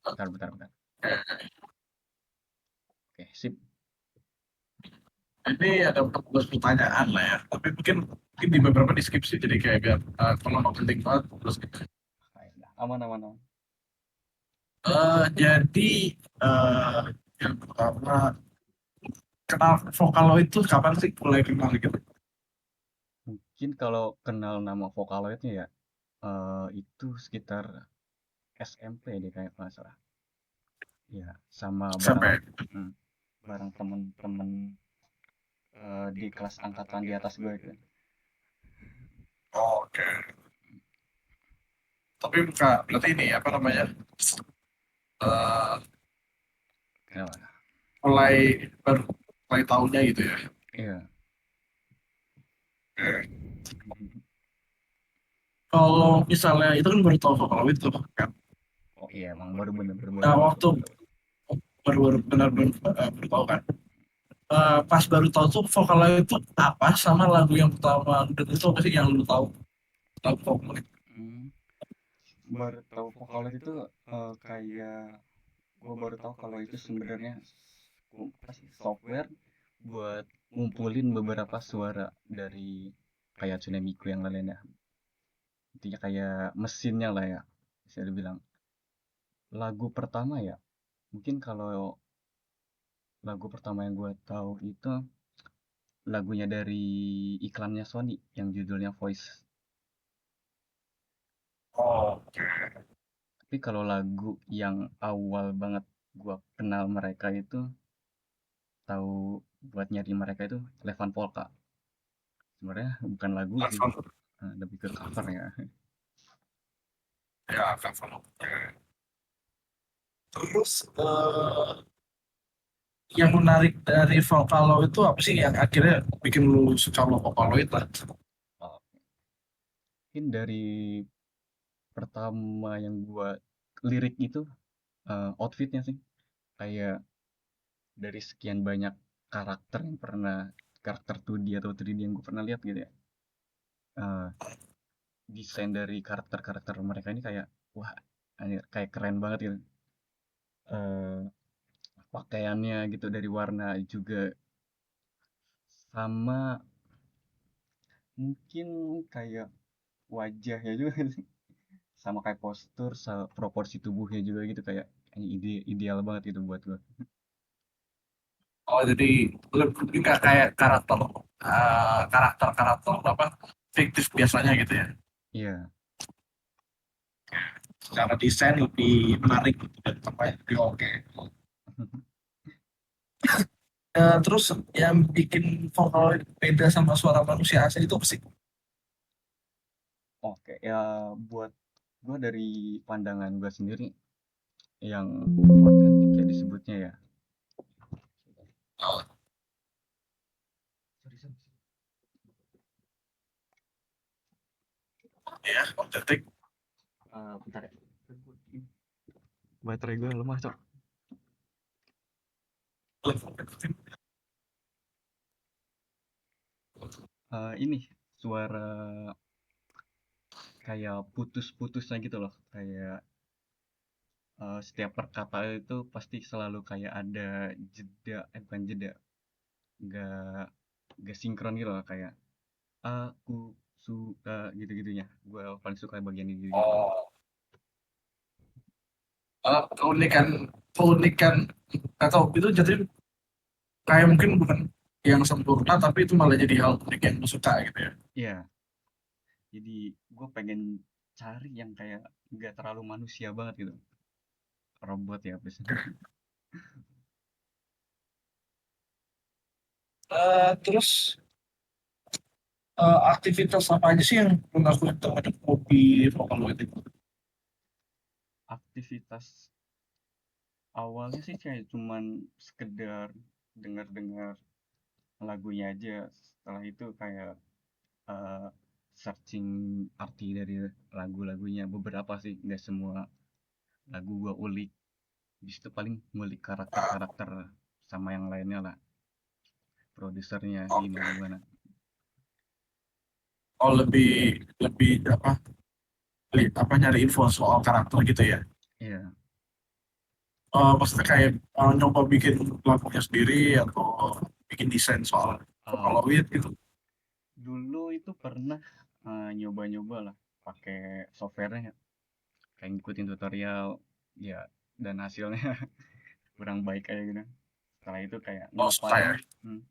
Bentar, bentar, bentar. Oke. Oke, sip. Ini ada 14 pertanyaan lah ya, tapi mungkin di beberapa di skip sih, jadi kayak biar kalau nggak penting banget terus gitu. Ah, ya udah. Aman, aman, aman. Jadi eh, yang pertama, kenal Vocaloid itu kapan sih mulai kenal gitu? Mungkin kalau kenal nama Vocaloidnya ya, itu sekitar SMP deh kayak nggak salah. Ya, sama bareng Sampai mm, bareng temen-temen di kelas angkatan di atas gue gitu. oke. Tapi bukan berarti ini apa namanya? eh Kenapa? mulai baru mulai tahunnya gitu ya. Iya. Oke. Kalau misalnya itu kan baru tahu Vocaloid tuh kan. Oh iya, emang baru bener-bener baru Nah tahu waktu Vocaloid. baru benar-benar baru tahu kan. Pas baru tahu tuh Vocaloid itu apa sama lagu yang pertama udah itu apa sih yang lu tahu lagu Vocaloid? Hmm, baru tahu Vocaloid itu kayak gue baru tahu kalau itu sebenarnya apa sih, software buat ngumpulin beberapa suara dari kayak Tsunemiku yang lainnya. Intinya kayak mesinnya lah ya, bisa dibilang. Lagu pertama ya, mungkin kalau lagu pertama yang gue tahu itu lagunya dari iklannya Sony yang judulnya Voice. Oke. Tapi kalau lagu yang awal banget gue kenal mereka itu, tahu buat nyari mereka itu Levan Polka. Sebenarnya bukan lagu sih, Level lebih ke cover ya. ya cover. Oke. Terus yang menarik dari Vocaloid itu apa sih yang akhirnya bikin lu suka sama Vocaloid lah? Oh, mungkin dari pertama yang gua lirik itu outfitnya sih. Kayak dari sekian banyak karakter 2D atau 3D yang gue pernah lihat gitu ya. eh, Desain dari karakter-karakter mereka ini kayak wah, anjir, kayak keren banget gitu. Eh, Pakaiannya gitu dari warna juga, sama mungkin kayak wajahnya juga sih. Sama kayak postur, proporsi tubuhnya juga gitu kayak ideal banget gitu buat gue. Oh jadi lebih nggak kayak karakter apa fiktif biasanya gitu ya? Iya. Secara desain lebih menarik gitu dan apa ya? Lebih oke. Terus yang bikin Vocaloid beda sama suara manusia asli itu apa sih? Oke, ya buat gue dari pandangan gue sendiri yang otentik ya disebutnya ya. Oh, Sorry, sorry. ya, otentik. Bentar ya. Baterai gue lemah, Cok. Ini suara kayak putus-putusnya gitu loh. Kayak setiap perkataan itu pasti selalu kayak ada jeda, bukan jeda, gak, gak sinkron gitu loh. Kayak aku suka gitu-gitunya. Gue paling suka bagian gitu-gitu. Oh, keunikan keunikan atau itu jadi kayak mungkin bukan yang sempurna tapi itu malah jadi hal unik yang lu suka gitu ya. Iya, jadi gue pengen cari yang kayak gak terlalu manusia banget gitu. Robot ya biasanya. Terus aktivitas apa aja sih yang lu lakuin terhadap hobi Vocaloid itu? Aktivitas awalnya sih kayak cuman sekedar dengar-dengar lagunya aja. Setelah itu kayak eh, searching arti dari lagu-lagunya. Beberapa sih, nggak semua lagu gua ulik. Di situ paling ngulik karakter-karakter sama yang lainnya lah. Produsernya Oke. gimana-gimana. Oh lebih lebih apa nyari info soal karakter gitu ya? Iya. maksudnya kayak nyoba bikin lagunya sendiri atau bikin desain soal Ah, Vocaloid gitu. dulu itu pernah nyoba-nyoba lah pakai softwarenya, kayak ngikutin tutorial ya, dan hasilnya kurang baik kayak gitu. Setelah itu kayak Oh, susah ngelupain. ya. hmm,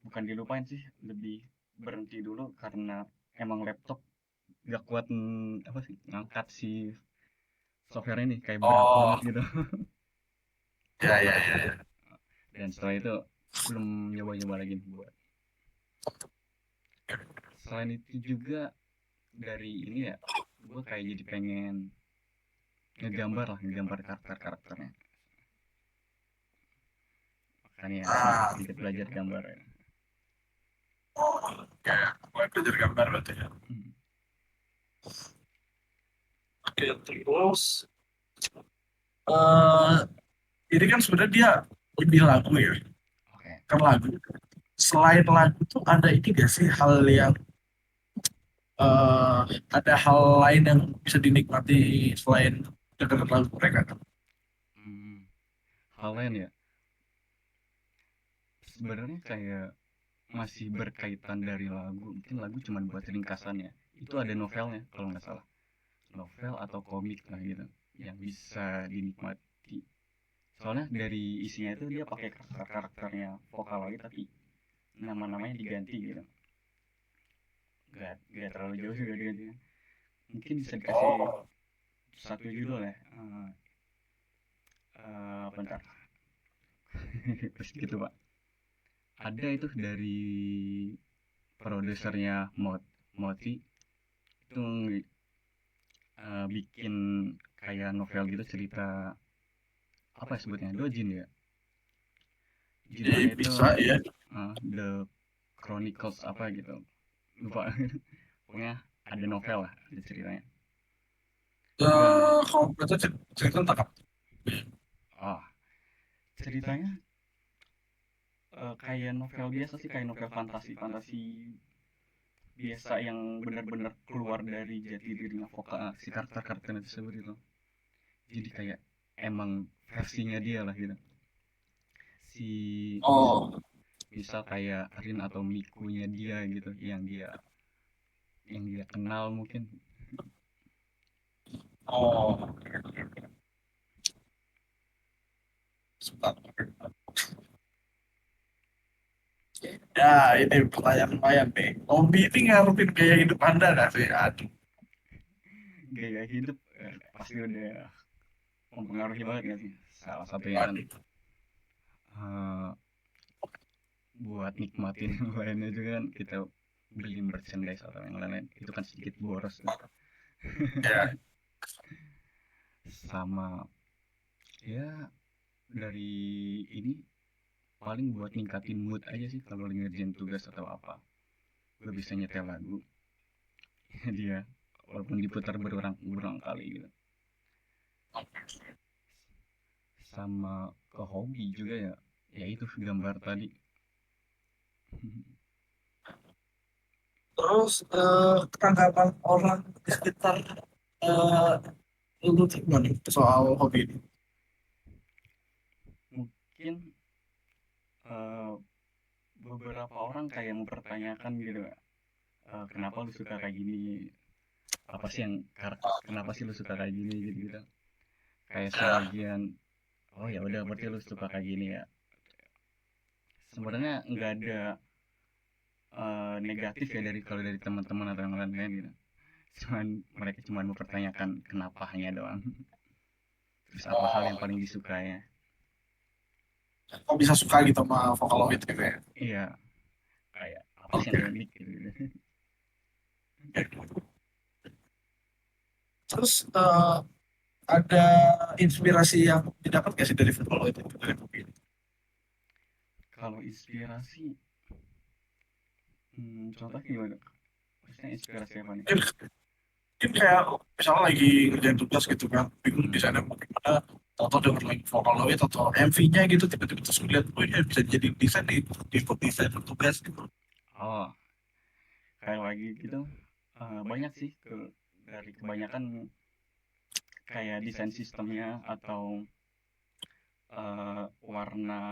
Bukan dilupain sih, lebih berhenti dulu karena emang laptop gak kuat apa sih, ngangkat si software ini, kayak berat Oh, banget gitu. ya, ya, ya, ya. Dan setelah itu belum nyoba-nyoba lagi buat. Selain itu juga dari ini ya, gue kayak jadi pengen ngegambar lah, ngegambar karakternya, makanya Ah, sedikit belajar gambar ya. oh, kayak gue belajar gambar berarti ya. Hmm, Oke, terus eh ini kan sebenarnya dia lebih lagu ya, oke. kan lagu. Selain lagu tuh ada ini gak sih hal yang eh ada hal lain yang bisa dinikmati selain dengerin lagu mereka kan? Hmm, hal lain ya, sebenarnya kayak masih berkaitan dari lagu, mungkin lagu cuma buat ringkasannya, itu ada novelnya kalau nggak salah, novel atau komik lah gitu, yang bisa dinikmati. Soalnya dari isinya itu dia pakai karakternya Vocaloid, tapi nama-namanya diganti gitu. Gak terlalu jauh juga diganti. Mungkin bisa dikasih Oh, satu judul ya. Bentar. Terus gitu pak. Ada itu dari produsernya Moti, itu bikin kayak novel gitu, cerita apa ya sebutnya, dojin ya. jadi Judulnya itu bisa ya. The Chronicles apa gitu. Lupa. Pokoknya ada novel lah, ada ceritanya. Enggak. Kalau baca cerita tentang apa? Oh, ceritanya kayak novel biasa sih, kayak novel fantasi biasa yang benar-benar keluar dari jati dirinya vokal si karakter-karakternya tersebut itu. Jadi kayak emang versinya dia lah gitu. Si Oh, misal kayak Rin atau Mikunya dia gitu, yang dia kenal mungkin. oh, sebentar. Ya, ini pertanyaan lumayan nih. Hobi ini ngarepin gaya hidup Anda nggak sih? Aduh, Gaya hidup pasti udah mempengaruhi banget gak sih. Salah satunya kan aduh. eh, buat nikmatin yang lainnya juga kan, kita beli merchandise atau yang lain-lain itu kan sedikit boros tuh. Ya, Sama ya, dari ini paling buat ningkatin mood aja sih, kalau lagi ngerjain tugas atau apa, gue bisa nyetel lagu. Dia walaupun diputar berulang-ulang kali gitu. Sama ke hobi juga ya, ya itu gambar tadi. terus tanggapan orang di sekitar eh lu tuh gimana nih soal hobi ini? Mungkin eh, beberapa orang kayak mempertanyakan gitu, kenapa lu suka kayak gini, apa sih yang kenapa sih lu suka kayak gini gitu gitu. Kayak sebagian, oh ya udah berarti lu suka kayak gini ya. Sebenarnya nggak ada negatif ya, dari kalau dari teman-teman atau yang lain-lain gitu. Cuman mereka cuma mempertanyakan kenapanya doang. Terus apa hal yang Oh, paling disukanya. kok bisa suka gitu sama Vocaloid gitu ya? Iya, kayak apa sih Oke. yang unik gitu. Terus ada inspirasi yang didapat gak sih dari Vocaloid itu dari hobi ini? Kalau inspirasi, contoh gimana, maksudnya inspirasi apa nih? Mungkin kayak misalnya lagi ngerjain tugas gitu kan, bingung Hmm. desainnya mau gimana, atau denger lagi Vocaloid atau MV-nya gitu, tiba-tiba terus ngeliat, oh ini bisa jadi desain di ikut desain tugas gitu. Oh, kayak lagi gitu, banyak sih, dari kebanyakan kayak desain sistemnya atau warna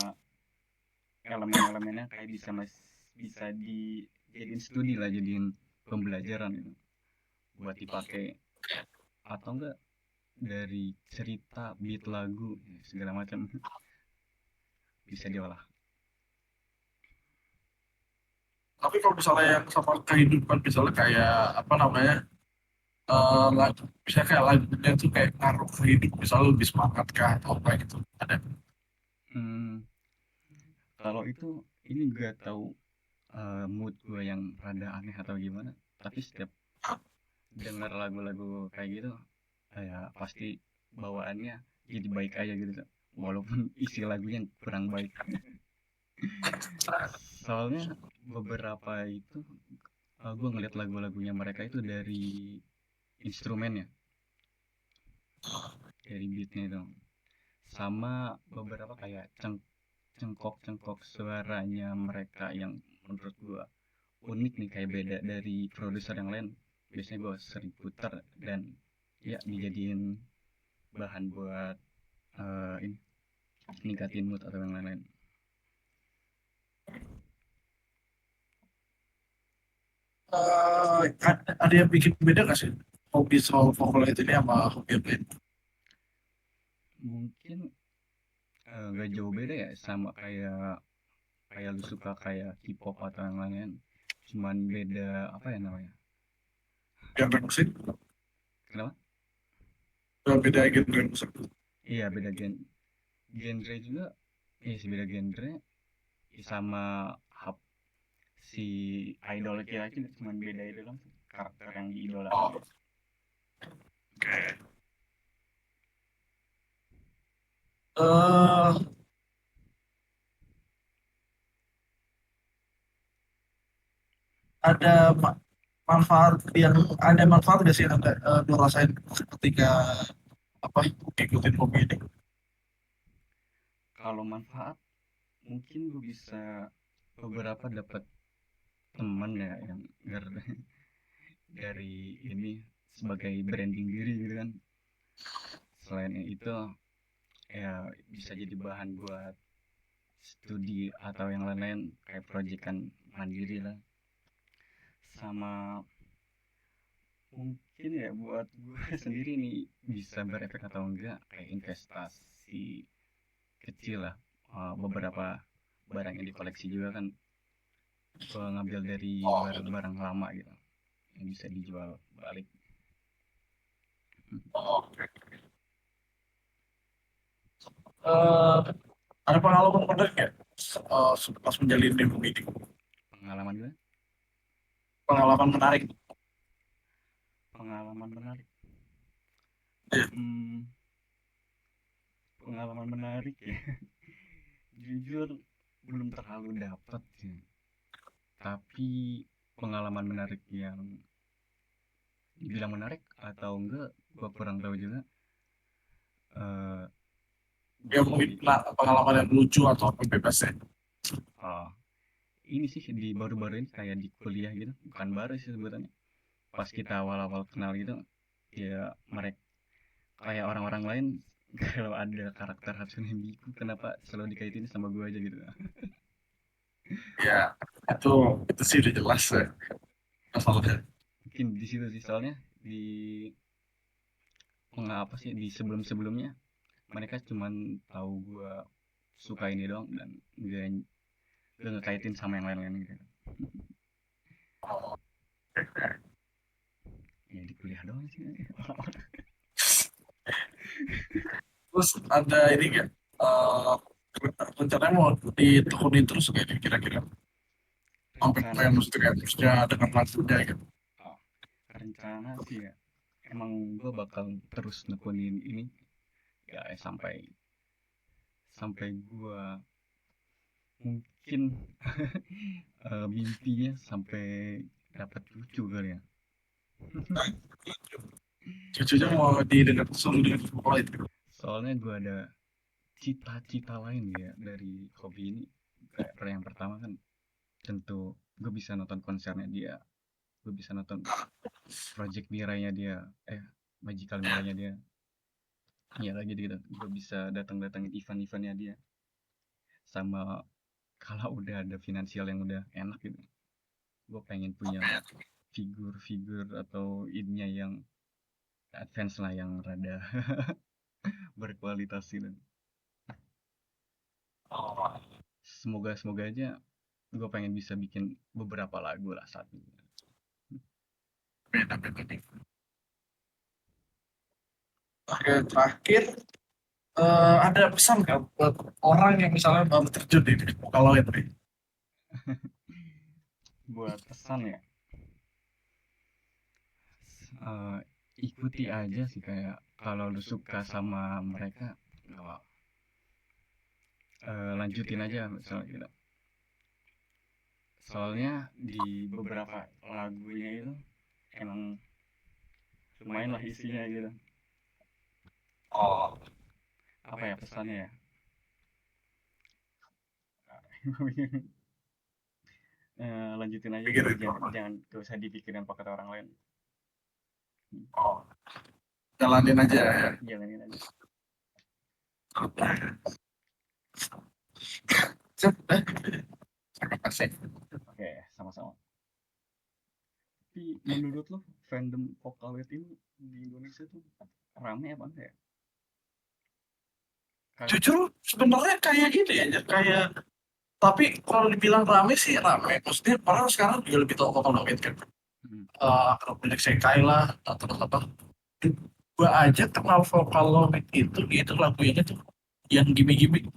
elemen-elemennya kayak bisa dijadiin studi lah, jadiin pembelajaran gitu, buat dipakai atau enggak dari cerita beat lagu segala macam bisa diolah. Tapi kalau misalnya yang sama kehidupan, misalnya kayak apa namanya, lagu, misalnya kayak lagunya tuh kayak ngaruh ke hidup, misalnya lebih semangat kah atau apa gitu, ada. Hmm, kalau itu ini gak tahu mood gue yang rada aneh atau gimana, tapi setiap denger lagu-lagu kayak gitu kayak pasti bawaannya jadi baik aja gitu, walaupun isi lagunya kurang baik. Soalnya beberapa itu gue ngeliat lagu-lagunya mereka itu dari instrumennya, dari beatnya itu, sama beberapa kayak cengkok-cengkok suaranya mereka yang menurut gue unik nih, kayak beda dari produser yang lain. Biasanya gue sering putar dan ya dijadiin bahan buat ini, ningkatin mood atau yang lain-lain. Ada yang bikin beda nggak sih hobi soal vokal itu ini sama hobi yang lain? Mungkin nggak jauh beda ya, sama kayak kayak lu suka kayak K-pop atau yang lain, cuman beda apa ya namanya. Genre musik, Kenapa? beda genre musik. Iya beda genre juga. Iya sih beda genre. Sama hub si idol kita aja cuman beda itu doang sih, karakter yang diidolakan. Oh, oke. eh ada manfaat yang ada manfaat nggak sih yang anda lu rasain ketika apa ikutin hobi ini? Kalau manfaat, mungkin gue bisa beberapa dapat teman ya yang dari ini sebagai branding diri gitu kan. Selain itu ya bisa jadi bahan buat studi atau yang lain-lain kayak proyekan mandiri lah. Sama mungkin ya buat gue sendiri nih bisa berefek atau enggak kayak investasi kecil lah. Beberapa barang yang dikoleksi juga kan gue ngambil dari Oh, barang-barang lama gitu yang bisa dijual balik. oh, oke. Eh, ada pengalaman menarik nggak pas menjalin hobi ini? Pengalaman gue, Pengalaman menarik. pengalaman menarik. Ya, Hmm, pengalaman menarik ya. Jujur belum terlalu dapat sih. Tapi pengalaman menarik yang dibilang menarik atau enggak, gua kurang tahu juga. Eh, ya gua mungkin di pengalaman yang lucu atau apa bebas ya. oh, ini sih di baru-baru ini kayak di kuliah gitu, bukan baru sih sebenarnya. Pas kita awal-awal kenal gitu, ya mereka kayak orang-orang lain kalau ada karakter Hatsune Miku kenapa selalu dikaitin sama gua aja gitu. Ya, itu itu sih udah jelas ya masalahnya. Mungkin di situ sih, soalnya di mengapa sih di sebelum-sebelumnya mereka cuman tahu gua suka ini doang dan gak ngekaitin sama yang lain-lain gitu. Ya di kuliah doang sih. Terus ada ini nggak, eh rencananya mau ditekunin terus kayak kira-kira sampai Rencana kayak sih, maksudnya kayak terusnya dengan lagunya gitu. oh, rencana sih ya emang gue bakal terus nekunin ini ya, sampai sampai gue mungkin mimpinya sampai dapat cucu kali ya. Cucunya mau didengar suruh dengan sekolah itu. Soalnya gue ada cita-cita lain ya dari hobi ini. Kayak yang pertama kan tentu gue bisa nonton konsernya dia, gue bisa nonton project Miranya dia, Magical Miranya dia. ya lagi gitu gue bisa datang-datangin event-eventnya dia, sama kalau udah ada finansial yang udah enak gitu, gue pengen punya figur-figur atau ininya yang advance lah, yang rada berkualitas gitu. Oh, Semoga semoga aja gue pengen bisa bikin beberapa lagu lah saat ini. beda beda. Oke, terakhir ada pesan nggak buat orang yang misalnya baru terjun di Vocaloid nih? Buat pesan ya, eh, ikuti aja sih, kayak kalau lu suka sama mereka, nggak lanjutin aja misalnya gitu. Soalnya di beberapa lagunya itu emang lumayan lah isinya gitu. Oh, Apa ya pesannya ya? Lanjutin aja pikir gitu, itu. jangan gak usah dipikirin apa kata orang lain. Oh, jalanin aja ya. Jalanin aja. Oke. Sip, terima kasih. Oke, sama-sama. Tapi menurut lo fandom Vocaloid ini di Indonesia tuh rame apa enggak ya? Jujur sebenarnya kayak gini aja, kayak tapi kalau dibilang rame sih rame. Maksudnya orang sekarang juga lebih tahu Vocaloid kan. Hmm. Kalau Project Sekai lah atau apa. Gua aja kenal Vocaloid itu lagunya tuh yang gimmick-gimmick.